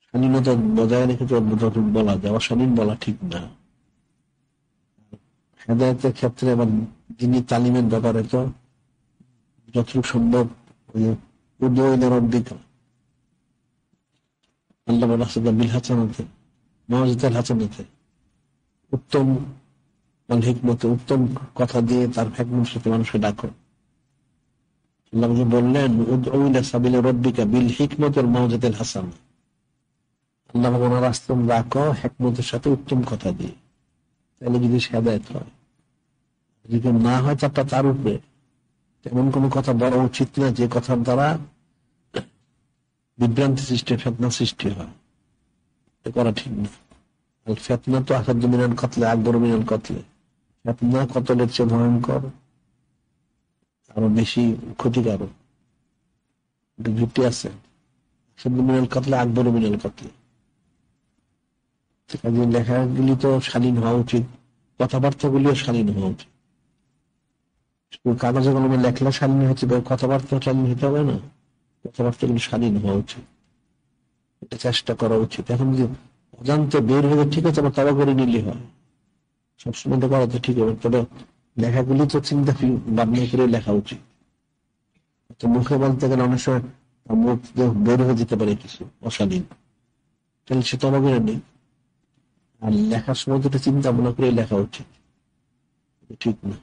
স্বাধীনতা বজায় রেখে যতটুকু বলা যায়, অস্বাধীন বলা ঠিক না। হেদায়তের ক্ষেত্রে আবার যিনি তালিমের ব্যাপারে তো যতটুকু সম্ভব উদয়নের অধিকার আল্লাহ বিল হাসানাতে মওয়াজিজাল হাসানাতে উত্তম হিকমতে উত্তম কথা দিয়ে তার হিকমতের সাথে মানুষকে ডাকো। আল্লাহ বললেন উদউ সাবিলি রাব্বিকা বিল হিকমতি ওয়াল মাউইজাতিল হাসানা। আল্লাহ ওনার রাস্তা ডাকো হিকমতের সাথে উত্তম কথা দিয়ে, তাহলে যদি হেদায়েত হয়। যদি না হয় চাপটা তার উপরে। এমন কোন কথা বলা উচিত না যে কথার দ্বারা বিভ্রান্তি সৃষ্টি, ফেতনা সৃষ্টি হয়। এটা করা ঠিক না। ফেতনা তো আসাদু মিনাল কতলে, আকবর মিনাল কতলে। ফেতনা কতলের চেয়ে ভয়ঙ্কর, আরো বেশি ক্ষতিকারক। যুক্তি আছে, আসাদু মিনাল কতলে আকবর মিনাল কতলে। লেখাগুলি তো স্বাধীন হওয়া উচিত, কথাবার্তা গুলিও স্বাধীন হওয়া উচিত। কাগজে কলমে লেখলে স্বাধীন হচ্ছে, কথাবার্তা স্বাধীন হতে হবে না। কথাবার্তা গুলি স্বাধীন হওয়া উচিত, এটা চেষ্টা করা উচিত। এখন যে অজান্তে বের হয়ে ঠিক আছে, আবার তারা করে নিলে হয়, সবসময় তো করা তো ঠিক হবে। তবে লেখাগুলি তো চিন্তা ভাবনা করে লেখা উচিত। তো মুখে বলতে গেলে অনেক সময় মুখ বের হয়ে যেতে পারে কিছু অশালীন, তাহলে সে তবা করে নেই। আর লেখার সময় তো চিন্তা ভাবনা করে লেখা উচিত, ঠিক না।